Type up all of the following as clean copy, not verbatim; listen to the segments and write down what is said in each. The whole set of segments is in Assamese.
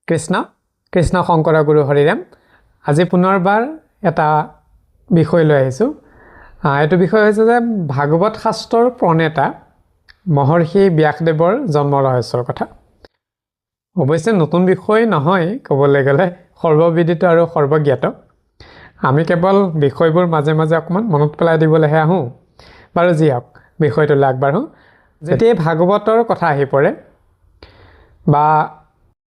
কৃষ্ণ কৃষ্ণ শংকৰ গুৰু হৰিৰাম আজি পুনৰবাৰ এটা বিষয় লৈ আহিছোঁ এইটো বিষয় হৈছে যে ভাগৱত শাস্ত্ৰৰ প্ৰণেতা মহৰ্ষি ব্যাসদেৱৰ জন্ম ৰহস্যৰ কথা অৱশ্যে নতুন বিষয় নহয় ক'বলৈ গ'লে সৰ্ববিদিত আৰু সৰ্বজ্ঞাত আমি কেৱল বিষয়বোৰ মাজে মাজে অকমান মনত পেলাই দিবলৈহে আহোঁ বাৰু যি হওক বিষয়টোলৈ আগবাঢ়োঁ যেতিয়া ভাগৱতৰ কথা আহি পৰে বা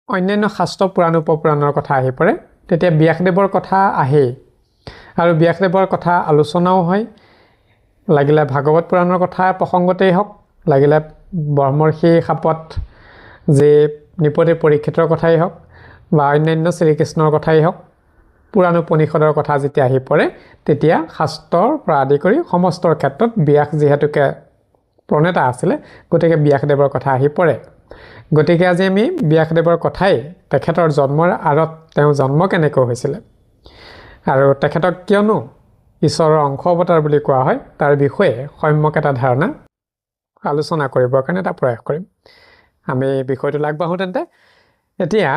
অন্যান্য শাস্ত্ৰ পুৰাণ উপপুৰাণৰ কথা আহি পৰে তেতিয়া ব্যাসদেৱৰ কথা আহে আৰু ব্যাসদেৱৰ কথা আলোচনাও হয় লাগিলে ভাগৱত পুৰাণৰ কথা প্ৰসংগতেই হওক লাগিলে ব্ৰহ্মৰ্ষি শাপত যে নিপতি পৰীক্ষিতৰ কথাই হওক বা অন্যান্য শ্ৰীকৃষ্ণৰ কথাই হওক পুৰাণ উপনিষদৰ কথা যেতিয়া আহি পৰে তেতিয়া শাস্ত্ৰৰ পৰা আদি কৰি সমস্তৰ ক্ষেত্ৰত ব্যাস যিহেতুকে প্ৰণেতা আছিলে গতিকে ব্যাসদেৱৰ কথা আহি পৰে গতিকে আজি আমি ব্যাসদেৱৰ কথাই তেখেতৰ জন্মৰ আঁৰত তেওঁ জন্ম কেনেকৈ হৈছিলে আৰু তেখেতক কিয়নো ঈশ্বৰৰ অংশ অৱতাৰ বুলি কোৱা হয় তাৰ বিষয়ে সম্যক এটা ধাৰণা আলোচনা কৰিবৰ কাৰণে এটা প্ৰয়াস কৰিম আমি বিষয়টো আগবাঢ়োঁ তেন্তে এতিয়া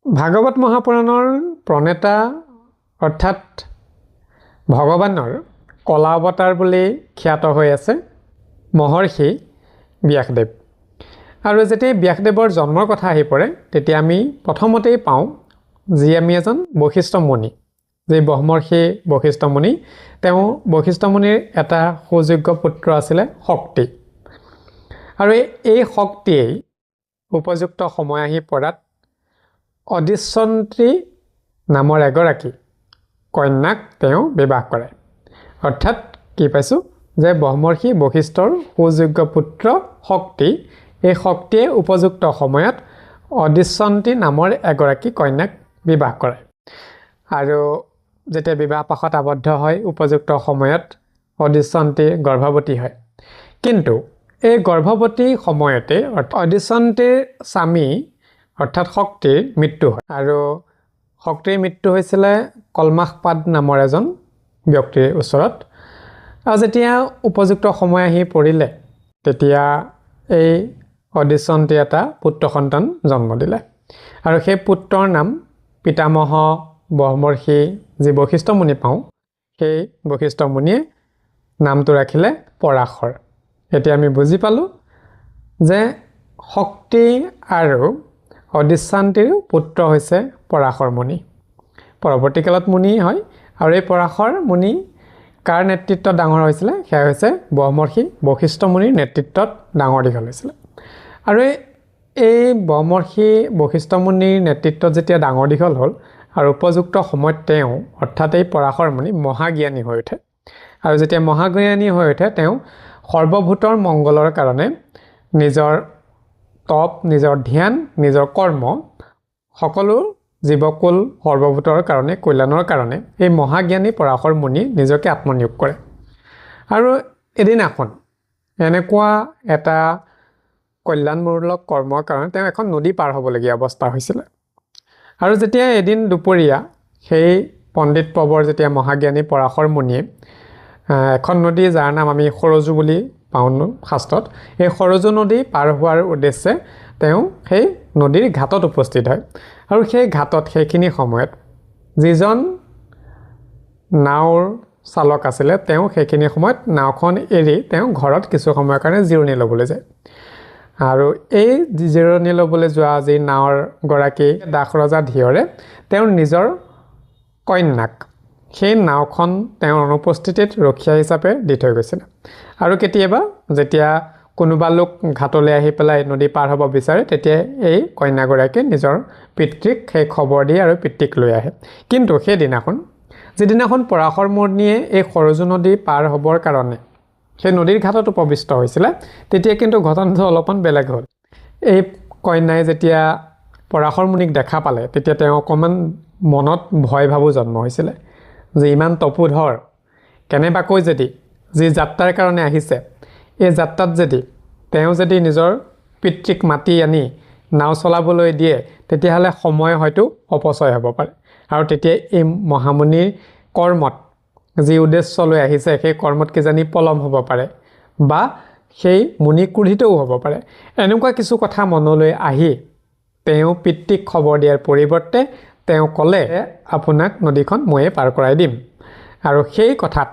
ভাগৱত মহাপুৰাণৰ প্ৰণেতা অৰ্থাৎ ভগৱানৰ কলা অৱতাৰ বুলি খ্যাত হৈ আছে মহৰ্ষি ব্যাসদেৱ আৰু যেতিয়া ব্যাসদেৱৰ জন্মৰ কথা আহি পৰে তেতিয়া আমি প্ৰথমতেই পাওঁ যি আমি এজন বশিষ্ঠ মুনি যে ব্ৰহ্মৰ্ষি বশিষ্ঠ মুনি তেওঁ বশিষ্ঠ মুনিৰ এটা সুযোগ্য পুত্ৰ আছিলে শক্তি আৰু এই শক্তিয়েই উপযুক্ত সময় আহি পৰাত অদিচ্ছন্ত্ৰী নামৰ এগৰাকী কন্যাক তেওঁ বিবাহ কৰে অৰ্থাৎ কি পাইছোঁ যে ব্ৰহ্মৰ্ষি বশিষ্ঠৰ সুযোগ্য পুত্ৰ শক্তি এই শক্তিয়ে উপযুক্ত সময়ত অদিচ্ছন্ত্ৰী নামৰ এগৰাকী কন্যাক বিবাহ কৰে আৰু যেতিয়া বিবাহ পাশত আবদ্ধ হয় উপযুক্ত সময়ত অদিচ্ছন্ত্ৰী গৰ্ভৱতী হয় কিন্তু এই গৰ্ভৱতী সময়তে অদিচ্ছন্ত্ৰীৰ স্বামী অৰ্থাৎ শক্তিৰ মৃত্যু হয় আৰু শক্তিৰ মৃত্যু হৈছিলে কলমাসপাদ নামৰ এজন ব্যক্তিৰ ওচৰত আৰু যেতিয়া উপযুক্ত সময় আহি পৰিলে তেতিয়া এই অদিচ্ছন্ত্ৰী এটা পুত্ৰ সন্তান জন্ম দিলে আৰু সেই পুত্ৰৰ নাম পিতামহ ব্ৰহ্মৰ্ষি যি বশিষ্ঠ মুনি পাওঁ সেই বশিষ্ঠ মুনিয়ে নামটো ৰাখিলে পৰাশৰ এতিয়া আমি বুজি পালোঁ যে শক্তি আৰু অদিচ্ছন্ত্ৰীৰ পুত্ৰ হৈছে পৰাশৰ মুনি পৰৱৰ্তী কালত মুনি হয় আৰু এই পৰাশৰ মুনি কাৰ নেতৃত্বত ডাঙৰ হৈছিলে সেয়া হৈছে ব্ৰহ্মৰ্ষি বশিষ্ঠ মুনিৰ নেতৃত্বত ডাঙৰ দীঘল হৈছিলে আৰু এই ব্ৰহ্মৰ্ষি বশিষ্ঠ মুনিৰ নেতৃত্বত যেতিয়া ডাঙৰ দীঘল হ'ল আৰু উপযুক্ত সময়ত তেওঁ অৰ্থাৎ এই পৰাশৰ মুনি মহাজ্ঞানী হৈ উঠে আৰু যেতিয়া মহাজ্ঞানী হৈ উঠে তেওঁ সৰ্বভূতৰ মংগলৰ কাৰণে নিজৰ তপ নিজৰ ধ্যান নিজৰ কৰ্ম সকলো জীৱকুল সৰ্বভূতৰ কাৰণে কল্যাণৰ কাৰণে এই মহাজ্ঞানী পৰাশৰ মুনি নিজকে আত্মনিয়োগ কৰে আৰু এদিনাখন এনেকুৱা এটা কল্যাণমূলক কৰ্মৰ কাৰণে তেওঁ এখন নদী পাৰ হ'বলগীয়া অৱস্থা হৈছিলে আৰু যেতিয়া এদিন দুপৰীয়া সেই পণ্ডিত প্ৰবৰ যেতিয়া মহাজ্ঞানী পৰাশৰ মুনিয়ে এখন নদী যাৰ নাম আমি সৰজু বুলি পাওঁ শাস্ত্ৰত এই সৰজু নদী পাৰ হোৱাৰ উদ্দেশ্যে তেওঁ সেই নদীৰ ঘাটত উপস্থিত হয় আৰু সেই ঘাটত সেইখিনি সময়ত যিজন নাওৰ চালক আছিলে তেওঁ সেইখিনি সময়ত নাওখন এৰি তেওঁ ঘৰত কিছু সময়ৰ কাৰণে জিৰণি ল'বলৈ যায় আৰু এই জিৰণি ল'বলৈ যোৱা যি নাৱৰ গৰাকী দাস ৰজা ধিয়ৰে তেওঁৰ নিজৰ কন্যাক সেই নাওখন তেওঁৰ অনুপস্থিতিত ৰখীয়া হিচাপে দি থৈ গৈছিলে আৰু কেতিয়াবা যেতিয়া কোনোবা লোক ঘাটলৈ আহি পেলাই নদী পাৰ হ'ব বিচাৰে তেতিয়া এই কন্যাগৰাকীয়ে নিজৰ পিতৃক সেই খবৰ দিয়ে আৰু পিতৃক লৈ আহে কিন্তু সেইদিনাখন যিদিনাখন পৰাশৰ মুনিয়ে এই সৰজু নদী পাৰ হ'বৰ কাৰণে সেই নদীৰ ঘাটত উপবিষ্ট হৈছিলে তেতিয়া কিন্তু ঘটনাটো অলপমান বেলেগ হ'ল এই কন্যাই যেতিয়া পৰাশৰ মুনিক দেখা পালে তেতিয়া তেওঁ অকণমান মনত ভয় ভাবো জন্ম হৈছিলে যে ইমান তপোধৰ কেনেবাকৈ যদি যি যাত্ৰাৰ কাৰণে আহিছে এই যাত্ৰাত তেওঁ যদি নিজৰ পিতৃক মাতি আনি নাও চলাবলৈ দিয়ে তেতিয়াহ'লে সময় হয়তো অপচয় হ'ব পাৰে আৰু তেতিয়া এই মহামুনিৰ কৰ্মত যি উদ্দেশ্য লৈ আহিছে সেই কৰ্মত কিজানি পলম হ'ব পাৰে বা সেই মুনি ক্ৰোধিতও হ'ব পাৰে এনেকুৱা কিছু কথা মনলৈ আহি তেওঁ পিতৃক খবৰ দিয়াৰ পৰিৱৰ্তে তেওঁ ক'লে আপোনাক নদীখন ময়ে পাৰ কৰাই দিম আৰু সেই কথাত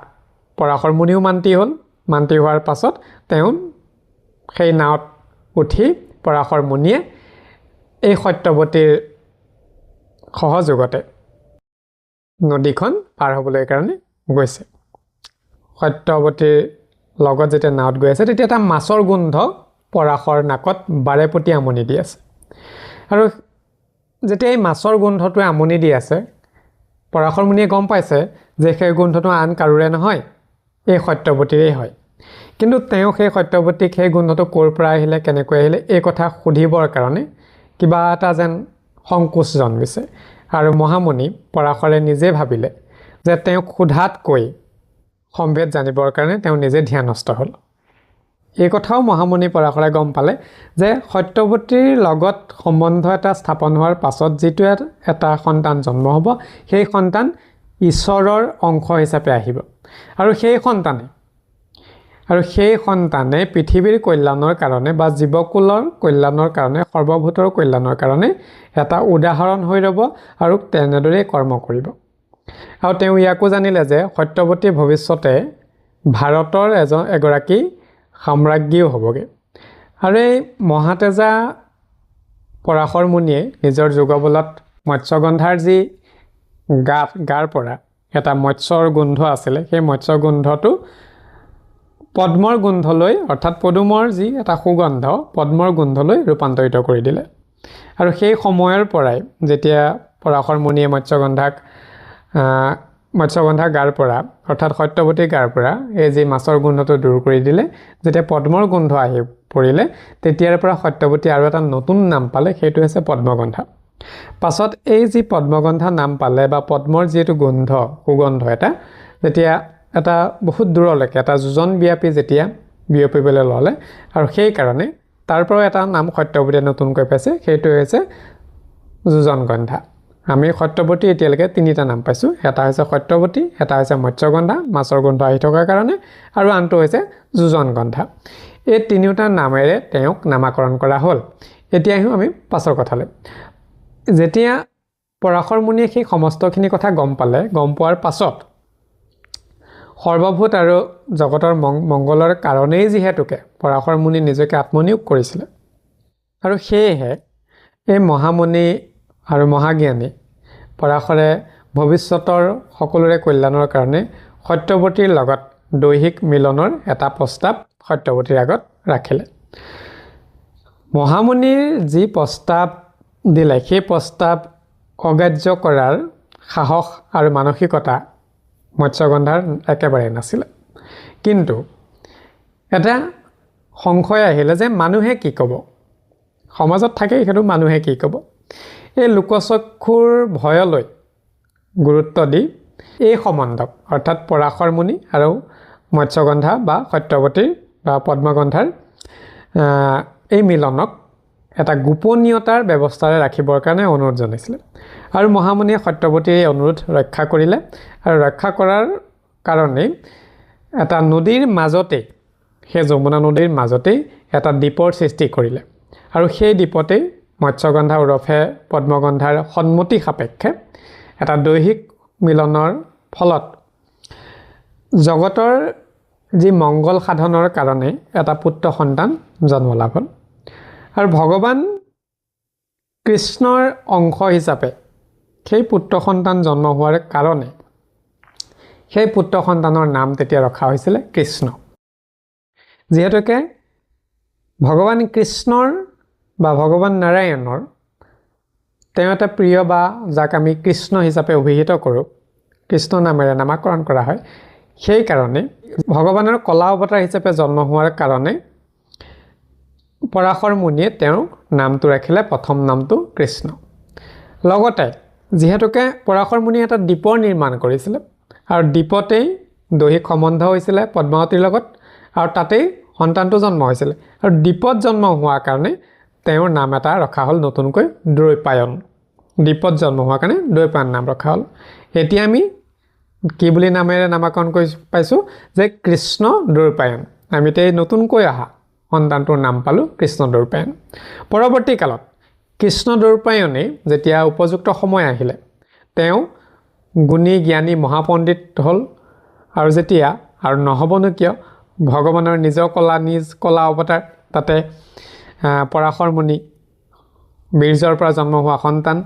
পৰাশৰ মুনিও মান্তি হ'ল মান্তি হোৱাৰ পাছত তেওঁ সেই নাৱত উঠি পৰাশৰ মুনিয়ে এই সত্যৱতীৰ সহযোগতে নদীখন পাৰ হ'বলৈ কাৰণে গৈছে সত্যৱতীৰ লগত যেতিয়া নাৱত গৈ আছে তেতিয়া এটা মাছৰ গোন্ধ পৰাশৰ নাকত বাৰেপতি আমনি দি আছে আৰু যেতিয়া এই মাছৰ গোন্ধটোৱে আমনি দি আছে পৰাশৰ মুনিয়ে গম পাইছে যে সেই গোন্ধটো আন কাৰোৰে নহয় এই সত্যৱতীৰেই হয় কিন্তু তেওঁ সেই সত্যৱতীক সেই গোন্ধটো ক'ৰ পৰা আহিলে কেনেকৈ আহিলে এই কথা সুধিবৰ কাৰণে কিবা এটা যেন সংকোচ জন্মিছে আৰু মহামুনি পৰাশৰে নিজে ভাবিলে যে তেওঁ সোধাতকৈ সম্ভেদ জানিবৰ কাৰণে তেওঁ নিজে ধ্যানস্থ হ'ল এই কথাও মহামুনি পৰাশৰে গম পালে যে সত্যৱতীৰ লগত সম্বন্ধ এটা স্থাপন হোৱাৰ পাছত যিটো এটা সন্তান জন্ম হ'ব সেই সন্তান ঈশ্বৰৰ অংশ হিচাপে আহিব আৰু সেই সন্তানে পৃথিৱীৰ কল্যাণৰ কাৰণে বা জীৱকুলৰ কল্যাণৰ কাৰণে সৰ্বভূতৰ কল্যাণৰ কাৰণে এটা উদাহৰণ হৈ ৰ'ব আৰু তেনেদৰেই কৰ্ম কৰিব আৰু তেওঁ ইয়াকো জানিলে যে সত্যৱতী ভৱিষ্যতে ভাৰতৰ এগৰাকী সাম্ৰাজ্ঞীও হ'বগৈ আৰু এই মহাতেজা পৰাশৰ মুনিয়ে নিজৰ যোগবলত মৎস্যগন্ধাৰ যি গাৰ পৰা এটা মৎস্যৰ গোন্ধ আছিলে সেই মৎস্যৰ গোন্ধটো পদ্মৰ গোন্ধলৈ অৰ্থাৎ পদুমৰ যি এটা সুগন্ধ পদ্মৰ গোন্ধলৈ ৰূপান্তৰিত কৰি দিলে আৰু সেই সময়ৰ পৰাই যেতিয়া পৰাশৰ মুনিয়ে মৎস্যগন্ধাৰ গাৰ পৰা অৰ্থাৎ সত্যৱতীৰ গাৰ পৰা এই যি মাছৰ গোন্ধটো দূৰ কৰি দিলে যেতিয়া পদ্মৰ গোন্ধ আহি পৰিলে তেতিয়াৰ পৰা সত্যৱতী আৰু এটা নতুন নাম পালে সেইটো হৈছে পদ্মগন্ধা পাছত এই যি পদ্মগন্ধা নাম পালে বা পদ্মৰ যিটো গোন্ধ সুগন্ধ যেতিয়া এটা বহুত দূৰলৈকে এটা যোজনব্যাপী যেতিয়া বিয়পিবলৈ ল'লে আৰু সেইকাৰণে তাৰ পৰাও এটা নাম সত্যৱতীয়ে নতুনকৈ পাইছে সেইটো হৈছে যোজনগন্ধা আমি সত্যৱতী এতিয়ালৈকে তিনিটা নাম পাইছোঁ এটা হৈছে সত্যৱতী এটা হৈছে মৎস্যগন্ধা মাছৰ গোন্ধ আহি থকাৰ কাৰণে আৰু আনটো হৈছে যোজনগন্ধা এই তিনিওটা নামেৰে তেওঁক নামাকৰণ কৰা হ'ল এতিয়া আহিম আমি পাছৰ কথালৈ যেতিয়া পৰাশৰ মুনিয়ে সেই সমস্তখিনি কথা গম পোৱাৰ পাছত সৰ্বভূত আৰু জগতৰ মংগলৰ কাৰণেই যিহেতুকে পৰাশৰ মুনি নিজকে আত্মনিয়োগ কৰিছিলে আৰু সেয়েহে এই মহামুনি আৰু মহাজ্ঞানী পৰাশৰে ভৱিষ্যতৰ সকলোৰে কল্যাণৰ কাৰণে সত্যৱতীৰ লগত দৈহিক মিলনৰ এটা প্ৰস্তাৱ সত্যৱতীৰ আগত ৰাখিলে মহামুনিৰ যি প্ৰস্তাৱ দিলে সেই প্ৰস্তাৱ অগ্ৰাহ্য কৰাৰ সাহস আৰু মানসিকতা মৎস্যগন্ধাৰ একেবাৰে নাছিলে কিন্তু এটা সংশয় আহিলে যে মানুহে কি ক'ব সমাজত থাকে সেইটো মানুহে কি ক'ব এই লোকচক্ষুৰ ভয়লৈ গুৰুত্ব দি এই সম্বন্ধক অৰ্থাৎ পৰাশৰ মুনি আৰু মৎস্যগন্ধা বা সত্যৱতীৰ বা পদ্মগন্ধাৰ এই মিলনক এটা গোপনীয়তাৰ ব্যৱস্থাৰে ৰাখিবৰ কাৰণে অনুৰোধ জনাইছিলে আৰু মহামুনিয়ে সত্যৱতীৰ এই অনুৰোধ ৰক্ষা কৰিলে আৰু ৰক্ষা কৰাৰ কাৰণে এটা নদীৰ মাজতেই সেই যমুনা নদীৰ মাজতেই এটা দ্বীপৰ সৃষ্টি কৰিলে আৰু সেই দ্বীপতেই মৎস্যগন্ধা ওৰফে পদ্মগন্ধাৰ সন্মতি সাপেক্ষে এটা দৈহিক মিলনৰ ফলত জগতৰ যি মংগল সাধনৰ কাৰণে এটা পুত্ৰ সন্তান জন্ম লাভ হ'ল আৰু ভগৱান কৃষ্ণৰ অংশ হিচাপে সেই পুত্ৰ সন্তান জন্ম হোৱাৰ কাৰণে সেই পুত্ৰ সন্তানৰ নাম তেতিয়া ৰখা হৈছিলে কৃষ্ণ যিহেতুকে ভগৱান কৃষ্ণৰ বা ভগৱান নাৰায়ণৰ তেওঁ এটা প্ৰিয় বা যাক আমি কৃষ্ণ হিচাপে অভিহিত কৰোঁ কৃষ্ণ নামেৰে নামাকৰণ কৰা হয় সেইকাৰণে ভগৱানৰ কলা অৱতাৰ হিচাপে জন্ম হোৱাৰ কাৰণে পৰাশৰ মুনিয়ে তেওঁৰ নামটো ৰাখিলে প্ৰথম নামটো কৃষ্ণ লগতে যিহেতুকে পৰাশৰ মুনিয়ে এটা দ্বীপৰ নিৰ্মাণ কৰিছিলে আৰু দ্বীপতেই দৈহিক সম্বন্ধ হৈছিলে পদ্মাৱতীৰ লগত আৰু তাতেই সন্তানটো জন্ম হৈছিলে আৰু দ্বীপত জন্ম হোৱাৰ কাৰণে তেওঁৰ নাম এটা ৰখা হ'ল নতুনকৈ দ্বৈপায়ন দ্বীপত জন্ম হোৱাৰ কাৰণে দ্বৈপায়ন নাম ৰখা হ'ল এতিয়া আমি কি বুলি নামেৰে নামাকৰণ কৰি পাইছোঁ যে কৃষ্ণ দ্বৈপায়ন আমি এতিয়া নতুনকৈ অহা সন্তানটোৰ নাম পালোঁ কৃষ্ণ দ্বৈপায়ন পৰৱৰ্তী কালত কৃষ্ণদ্বৈপায়নে যেতিয়া উপযুক্ত সময় আহিলে তেওঁ গুণী জ্ঞানী মহাপণ্ডিত হ'ল আৰু যেতিয়া আৰু নহ'বনো কিয় ভগৱানৰ নিজৰ নিজ কলা অৱতাৰ তাতে পৰাশৰ মুনি বীৰ্যৰ পৰা জন্ম হোৱা সন্তান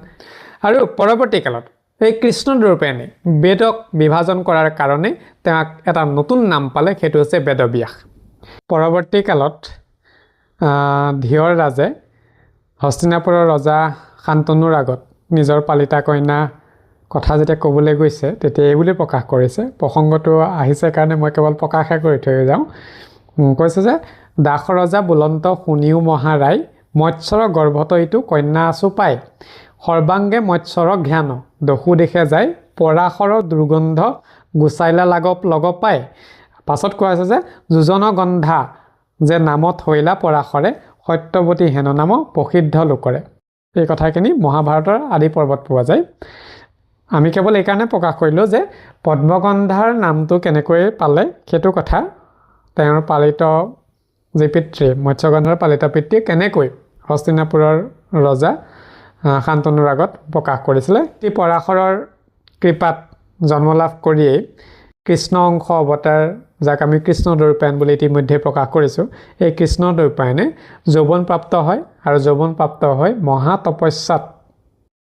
আৰু পৰৱৰ্তী কালত এই কৃষ্ণদ্বৈপায়নে বেদক বিভাজন কৰাৰ কাৰণে তেওঁক এটা নতুন নাম পালে সেইটো হৈছে বেদব্যাস পৰৱৰ্তী কালত ধিয়ৰ ৰাজে হস্তিনাপুৰৰ ৰজা শান্তনুৰ আগত নিজৰ পালিতা কন্যা কথা যেতিয়া ক'বলৈ গৈছে তেতিয়া এই বুলি প্ৰকাশ কৰিছে প্ৰসংগটো আহিছে কাৰণে মই কেৱল প্ৰকাশে কৰি থৈ যাওঁ কৈছে যে দাস ৰজা বুলন্ত শুনিও মহাৰাই মৎস্যৰ গৰ্ভত ইটো কন্যা আছু পাই সৰ্বাংগে মৎস্যৰ ঘ্যান দহু দেখে যায় পৰাশৰ দুৰ্গন্ধ গুচাইলা লগ পায় পাছত কোৱা আছে যে যোজন গন্ধা যে নামত হৈলা পৰাশৰে সত্যৱতী হেন নাম প্ৰসিদ্ধ লোকৰে এই কথাখিনি মহাভাৰতৰ আদি পৰ্বত পোৱা যায় আমি কেৱল এই কাৰণে প্ৰকাশ কৰিলোঁ যে পদ্মগন্ধাৰ নামটো কেনেকৈ পালে সেইটো কথা তেওঁৰ পালিত যি পিতৃ মৎস্যগন্ধাৰ পালিত পিতৃ কেনেকৈ হস্তিনাপুৰৰ ৰজা শান্তনুৰ আগত প্ৰকাশ কৰিছিলে এই পৰাশৰৰ কৃপাত জন্ম লাভ কৰিয়েই কৃষ্ণ অংশ অৱতাৰ যাক আমি কৃষ্ণদ্বৈপায়ন বুলি ইতিমধ্যে প্ৰকাশ কৰিছোঁ এই কৃষ্ণদ্বৈপায়নে যৌৱনপ্ৰাপ্ত হয় আৰু যৌৱনপ্ৰাপ্ত হৈ মহাতপস্যাত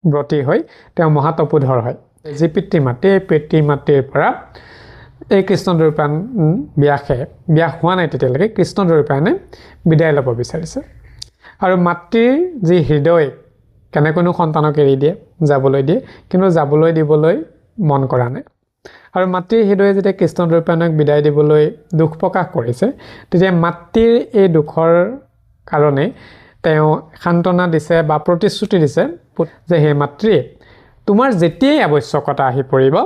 ব্ৰতী হৈ তেওঁ মহাতপোধৰ হয় যি পিতৃ মাতৃৰ পৰা এই কৃষ্ণদ্বৈপায়ন ব্যাস হোৱা নাই তেতিয়ালৈকে কৃষ্ণদ্বৈপায়নে বিদায় ল'ব বিচাৰিছে আৰু মাতৃৰ যি হৃদয় কেনেকৈনো সন্তানক এৰি দিয়ে যাবলৈ দিয়ে কিন্তু যাবলৈ দিবলৈ মন কৰা নাই আৰু মাতৃৰ হৃদয়ে যেতিয়া কৃষ্ণদ্বৈপায়নক বিদায় দিবলৈ দুখ প্ৰকাশ কৰিছে তেতিয়া মাতৃৰ এই দুখৰ কাৰণে তেওঁ সান্তনা দিছে বা প্ৰতিশ্ৰুতি দিছে যে হে মাতৃ তোমাৰ যেতিয়াই আৱশ্যকতা আহি পৰিব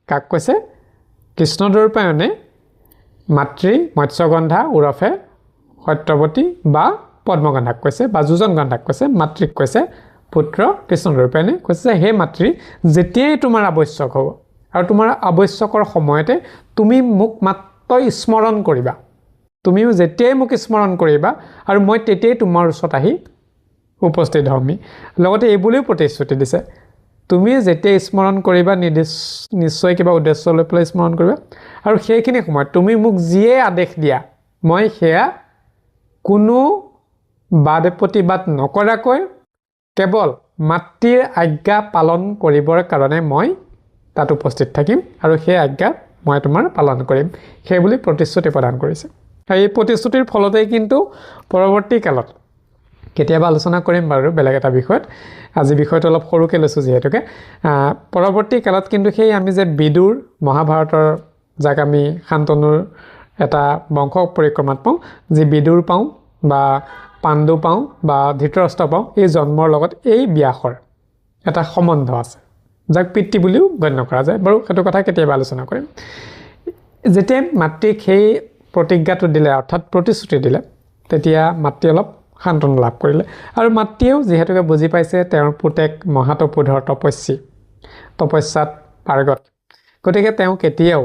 কাক কৈছে কৃষ্ণদ্বৈপায়নে মাতৃ মৎস্যগন্ধা ওৰফে সত্যৱতী বা পদ্মগন্ধাক কৈছে বা যোজনগন্ধাক কৈছে মাতৃক কৈছে পুত্ৰ কৃষ্ণদ্বৈপায়নে কৈছে যে হে মাতৃ যেতিয়াই তোমাৰ আৱশ্যক হ'ব আৰু তোমাৰ আৱশ্যকৰ সময়তে তুমি মোক মাত্ৰ স্মৰণ কৰিবা তুমিও যেতিয়াই মোক স্মৰণ কৰিবা আৰু মই তেতিয়াই তোমাৰ ওচৰত আহি উপস্থিত হ'মি লগতে এই বুলিও প্ৰতিশ্ৰুতি দিছে তুমি যেতিয়া স্মৰণ কৰিবা নিশ্চয় কিবা উদ্দেশ্য লৈ পেলাই স্মৰণ কৰিবা আৰু সেইখিনি সময়ত তুমি মোক যিয়ে আদেশ দিয়া মই সেয়া কোনো বাদ প্ৰতিবাদ নকৰাকৈ কেৱল মাতৃৰ আজ্ঞা পালন কৰিবৰ কাৰণে মই তাত উপস্থিত থাকিম আৰু সেই আজ্ঞা মই তোমাৰ পালন কৰিম সেই বুলি প্ৰতিশ্ৰুতি প্ৰদান কৰিছে এই প্ৰতিশ্ৰুতিৰ ফলতেই কিন্তু পৰৱৰ্তী কালত কেতিয়াবা আলোচনা কৰিম বাৰু বেলেগ এটা বিষয়ত আজি বিষয়টো অলপ সৰুকৈ লৈছোঁ যিহেতুকে পৰৱৰ্তী কালত কিন্তু সেই আমি যে বিদুৰ মহাভাৰতৰ যাক আমি শান্তনুৰ এটা বংশ পৰিক্ৰমাত পাওঁ যি বিদুৰ পাওঁ বা পাণ্ডু পাওঁ বা ধৃতৰাষ্ট্ৰ পাওঁ এই জন্মৰ লগত এই ব্যাসৰ এটা সম্বন্ধ আছে যাক পিতৃ বুলিও গণ্য কৰা যায় বাৰু সেইটো কথা কেতিয়াবা আলোচনা কৰিম যেতিয়া মাতৃক সেই প্ৰতিজ্ঞাটো দিলে অৰ্থাৎ প্ৰতিশ্ৰুতি দিলে তেতিয়া মাতৃ অলপ শান্তনা লাভ কৰিলে আৰু মাতৃয়েও যিহেতুকে বুজি পাইছে তেওঁৰ পুতেক মহাতপোধৰ তপস্যাত পাৰ্গত গতিকে তেওঁ কেতিয়াও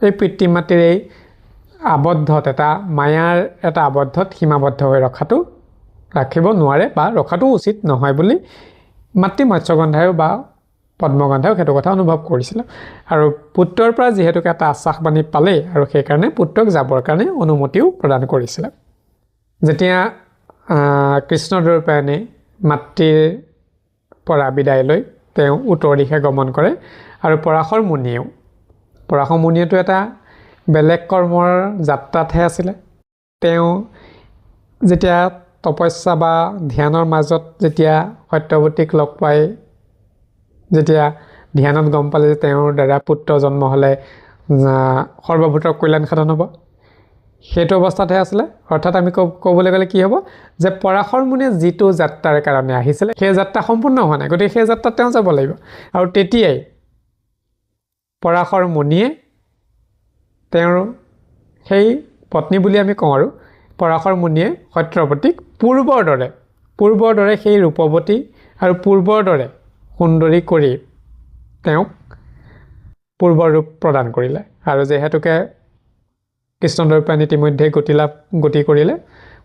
এই পিতৃ মাতৃৰ এই আবদ্ধত এটা মায়াৰ এটা আবদ্ধত সীমাবদ্ধ হৈ ৰাখিব নোৱাৰে বা ৰখাটো উচিত নহয় বুলি মাতৃ মৎস্যগন্ধায়ো বা পদ্মগন্ধায়ো সেইটো কথা অনুভৱ কৰিছিলে আৰু পুত্ৰৰ পৰা যিহেতুকে এটা আশ্বাসবাণী পালেই আৰু সেইকাৰণে পুত্ৰক যাবৰ কাৰণে অনুমতিও প্ৰদান কৰিছিলে যেতিয়া কৃষ্ণদ্বৈপায়নে মাতৃৰ পৰা বিদায় লৈ তেওঁ উত্তৰ দিশে গমন কৰে আৰু পৰাশৰ মুনিয়েতো এটা বেলেগ কৰ্মৰ যাত্ৰাতহে আছিলে তেওঁ যেতিয়া তপস্যা বা ধ্যানৰ মাজত যেতিয়া সত্যৱতীক লগ পাই যেতিয়া ধ্যানত গম পালে যে তেওঁৰ দ্বাৰা পুত্ৰ জন্ম হ'লে সৰ্বভূতৰ কল্যাণ সাধন হ'ব সেইটো অৱস্থাতহে আছিলে অৰ্থাৎ আমি ক'বলৈ গ'লে কি হ'ব যে পৰাশৰ মুনিয়ে যিটো যাত্ৰাৰ কাৰণে আহিছিলে সেই যাত্ৰা সম্পূৰ্ণ হোৱা নাই গতিকে সেই যাত্ৰাত তেওঁ যাব লাগিব আৰু তেতিয়াই পৰাশৰ মুনিয়ে তেওঁৰ সেই পত্নী বুলি আমি কওঁ আৰু পৰাশৰ মুনিয়ে সত্যৱতীক পূৰ্বৰ দৰে সেই ৰূপৱতী আৰু পূৰ্বৰ দৰে সুন্দৰী কৰি তেওঁক পূৰ্বৰ ৰূপ প্ৰদান কৰিলে আৰু যিহেতুকে কৃষ্ণদ্বৈপায়ন ইতিমধ্যে গতি কৰিলে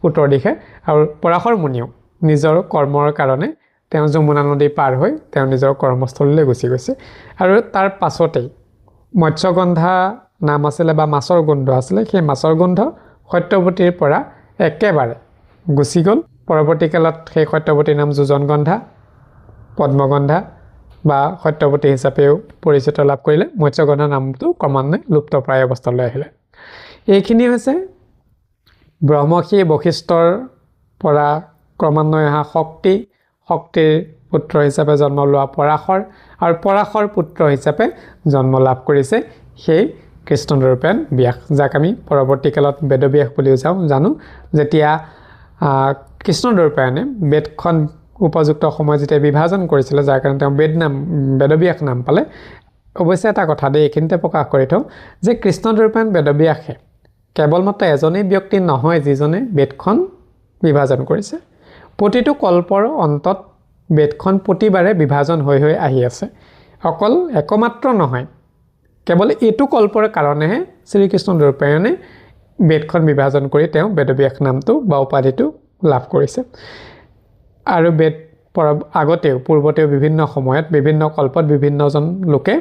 উত্তৰ দিশে আৰু পৰাশৰ মুনিয়েও নিজৰ কৰ্মৰ কাৰণে তেওঁ যমুনা নদী পাৰ হৈ তেওঁ নিজৰ কৰ্মস্থলীলৈ গুচি গৈছে আৰু তাৰ পাছতেই মৎস্যগন্ধা নাম আছিলে বা মাছৰ গোন্ধ আছিলে সেই মাছৰ গোন্ধ সত্যৱতীৰ পৰা একেবাৰে গুচি গ'ল পৰৱৰ্তী কালত সেই সত্যৱতীৰ নাম যোজনগন্ধা পদ্মগন্ধা বা সত্যৱতী হিচাপেও পৰিচিত লাভ কৰিলে মৎস্যগন্ধা নামটো ক্ৰমান্বয়ে লুপ্তপ্ৰায় অৱস্থালৈ আহিলে এইখিনি হৈছে ব্ৰহ্মৰ্ষি বশিষ্ঠৰ পৰা ক্ৰমান্বয়ে অহা শক্তিৰ পুত্ৰ হিচাপে জন্ম লোৱা পৰাশৰ আৰু পৰাশৰ পুত্ৰ হিচাপে জন্ম লাভ কৰিছে সেই কৃষ্ণদ্বৈপায়ন ব্যাস যাক আমি পৰৱৰ্তী কালত বেদব্যাস বুলিও জানো যেতিয়া কৃষ্ণদ্বৈপায়নে বেদখন উপযুক্ত সময় যেতিয়া বিভাজন কৰিছিলে যাৰ কাৰণে তেওঁ বেদব্যাস নাম পালে অৱশ্যে এটা কথা দেই এইখিনিতে প্ৰকাশ কৰি থওঁ যে কৃষ্ণদ্বৈপায়ন বেদব্যাসে কেৱল মাত্ৰ এজনেই ব্যক্তি নহয় যিজনে বেদখন বিভাজন কৰিছে প্ৰতিটো কল্পৰ অন্তত বেদখন প্ৰতিবাৰে বিভাজন হৈ আহি আছে অকল একমাত্ৰ নহয় কেৱল এইটো কল্পৰ কাৰণেহে শ্ৰীকৃষ্ণদ্বৈপায়নে বেদখন বিভাজন কৰি তেওঁ বেদব্যাস নামটো বা উপাধিটো লাভ কৰিছে আৰু বেদ পূৰ্বতেও বিভিন্ন সময়ত বিভিন্ন কল্পত বিভিন্নজন লোকে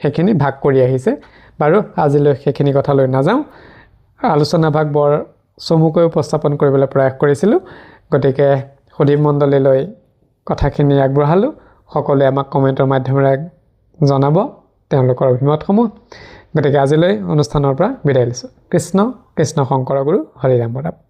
সেইখিনি ভাগ কৰি আহিছে বাৰু আজিলৈ সেইখিনি কথা লৈ নাযাওঁ আলোচনা ভাগ বৰ চমুকৈ উপস্থাপন কৰিবলৈ প্ৰয়াস কৰিছিলোঁ গতিকে সুধীৰ মণ্ডলীলৈ কথাখিনি আগবঢ়ালোঁ সকলোৱে আমাক কমেণ্টৰ মাধ্যমেৰে জনাব তেওঁলোকৰ অভিমতসমূহ গতিকে আজিলৈ অনুষ্ঠানৰ পৰা বিদায় লৈছোঁ কৃষ্ণ শংকৰ গুৰু হৰি ৰাম ৰাম